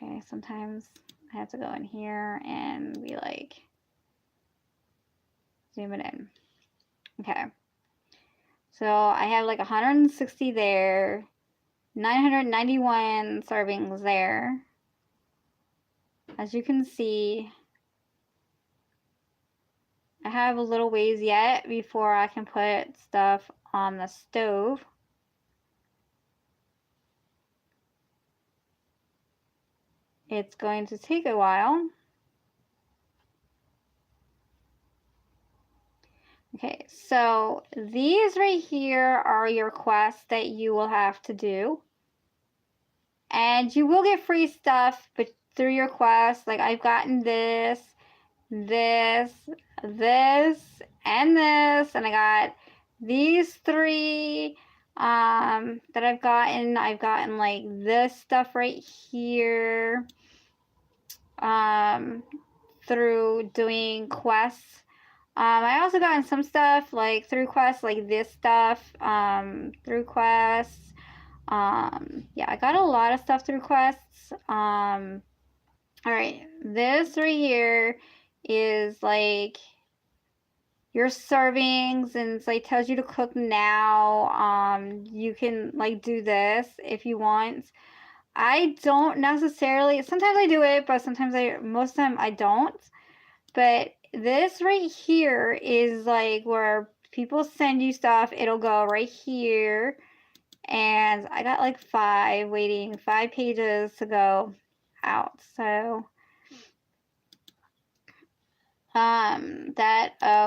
Okay, sometimes I have to go in here and be like, zoom it in. Okay. So I have like 160 there, 991 servings there. As you can see, I have a little ways yet before I can put stuff on the stove. It's going to take a while. Okay, so these right here are your quests that you will have to do. And you will get free stuff, but through your quests, like I've gotten this, this, this, and this, and I got these three that I've gotten. I've gotten like this stuff right here through doing quests. I also gotten some stuff like through quests, like this stuff through quests. Yeah, I got a lot of stuff through quests. All right, this right here is like your servings, and it's like tells you to cook now. You can like do this if you want. I don't necessarily, sometimes I do it, but sometimes most of the time I don't. But this right here is like where people send you stuff. It'll go right here. And I got like 5 pages to go out. So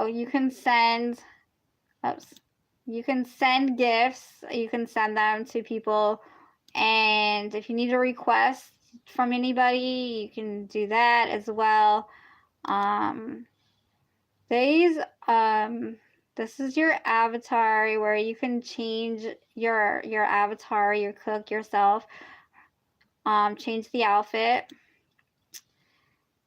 you can send, oops, you can send gifts. You can send them to people, and if you need a request from anybody, you can do that as well. These this is your avatar where you can change your avatar, your cook yourself. Change the outfit.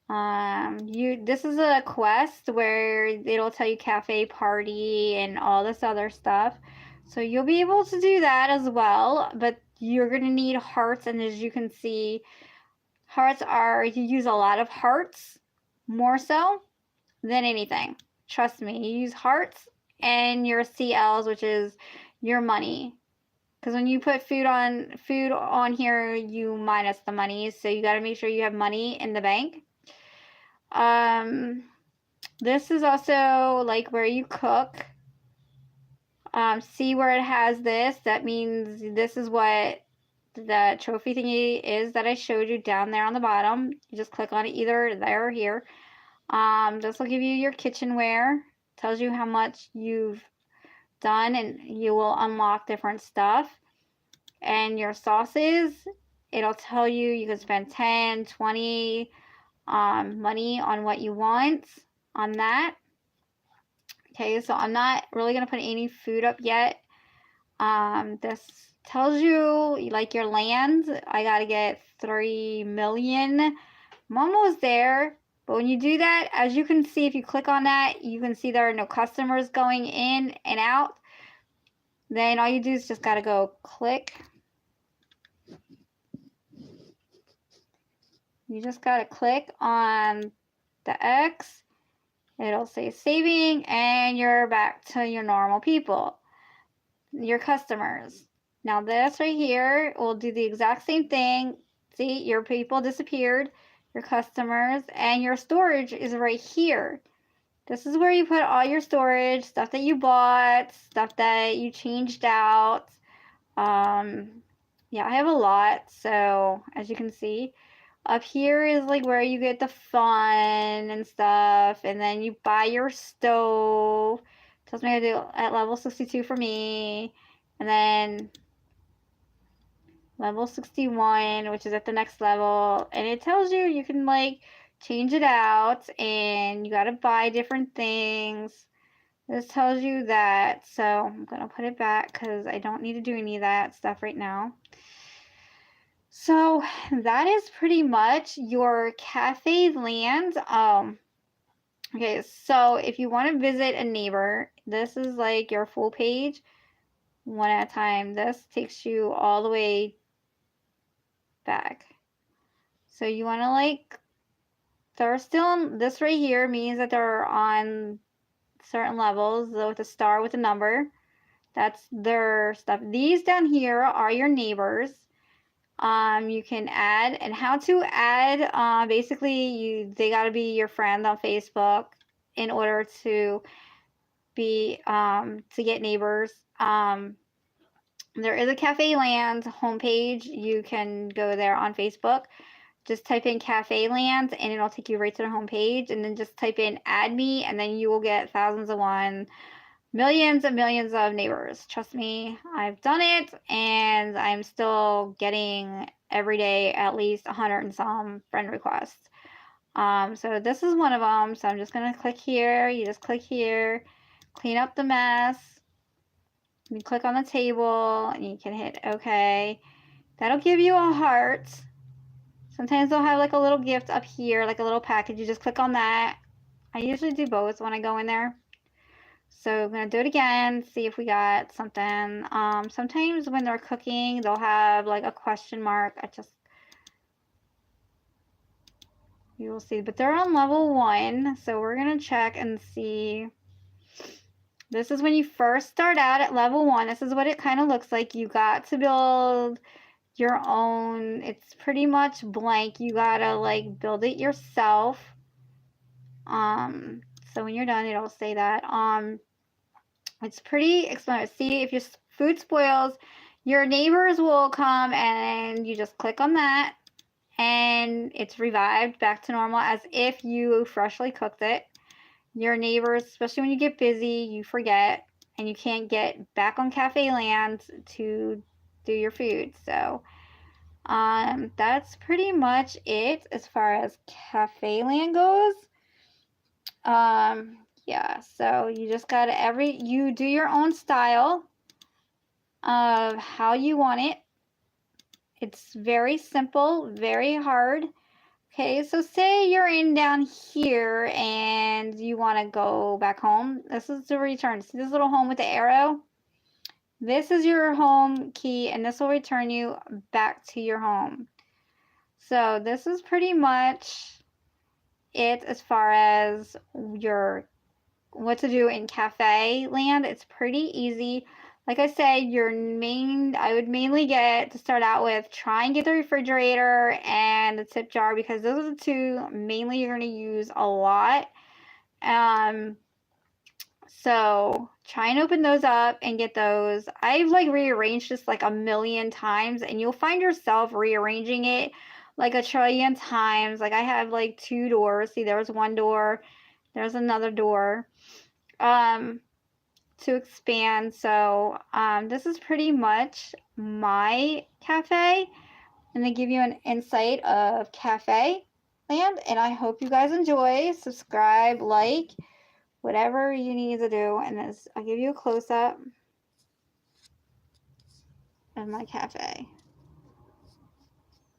This is a quest where it'll tell you cafe party and all this other stuff. So you'll be able to do that as well, but you're gonna need hearts, and as you can see, hearts you use a lot of hearts, more so than anything. Trust me, you use hearts and your CLs, which is your money. Because when you put food on here, you minus the money, so you got to make sure you have money in the bank. This is also like where you cook. See where it has this? That means this is what the trophy thingy is that I showed you down there on the bottom. You just click on it either there or here. This will give you your kitchenware. Tells you how much you've done, and you will unlock different stuff. And your sauces, it'll tell you you can spend 10, 20 money on what you want on that. Okay, so I'm not really going to put any food up yet. This tells you like your land. I got to get 3 million. I'm almost there. But when you do that, as you can see, if you click on that, you can see there are no customers going in and out. Then all you do is just got to go click. You just got to click on the X. It'll say saving, and you're back to your normal people, your customers. Now this right here will do the exact same thing. See, your people disappeared, your customers, and your storage is right here. This is where you put all your storage, stuff that you bought, stuff that you changed out. Yeah, I have a lot, so as you can see, up here is like where you get the fun and stuff, and then you buy your stove. Tells me how to do at level 62 for me, and then level 61, which is at the next level, and it tells you you can like change it out, and you gotta buy different things. This tells you that, so I'm gonna put it back because I don't need to do any of that stuff right now. So that is pretty much your Cafeland. Okay, so if you want to visit a neighbor, this is like your full page, one at a time. This takes you all the way back. So you want to like, they're still on, this right here means that they're on certain levels with a star with a number. That's their stuff. These down here are your neighbors. You can add, and how to add, basically they got to be your friend on Facebook in order to be, to get neighbors. There is a Cafeland homepage. You can go there on Facebook. Just type in Cafeland and it'll take you right to the homepage, and then just type in add me, and then you will get thousands of one, millions and millions of neighbors. Trust me, I've done it, and I'm still getting every day at least 100 and some friend requests. So this is one of them. So I'm just gonna click here. You just click here, clean up the mess. You click on the table and you can hit OK. That'll give you a heart. Sometimes they'll have like a little gift up here, like a little package. You just click on that. I usually do both when I go in there. So I'm going to do it again, see if we got something. Sometimes when they're cooking, they'll have like a question mark. You will see, but they're on level 1. So we're going to check and see. This is when you first start out at level 1. This is what it kind of looks like. You got to build your own. It's pretty much blank. You got to like build it yourself. So when you're done, it'll say that. It's pretty expensive. See, if your food spoils, your neighbors will come and you just click on that and it's revived back to normal as if you freshly cooked it. Your neighbors, especially when you get busy, you forget and you can't get back on Cafeland to do your food. So that's pretty much it as far as Cafeland goes. Yeah, so you just gotta you do your own style of how you want it. It's very simple, very hard. Okay, so say you're in down here and you want to go back home. This is the return. See this little home with the arrow? This is your home key, and this will return you back to your home. So this is pretty much it as far as what to do in Cafeland. It's pretty easy. Like I said, I would mainly get to start out with, try and get the refrigerator and the tip jar, because those are the two mainly you're going to use a lot. So try and open those up and get those. I've like rearranged this like a million times, and you'll find yourself rearranging it like a trillion times. Like I have like 2 doors. See, there was 1 door. There's another door. To expand. So this is pretty much my cafe, and they give you an insight of Cafeland, and I hope you guys enjoy. Subscribe, like, whatever you need to do, and I'll give you a close-up of my cafe.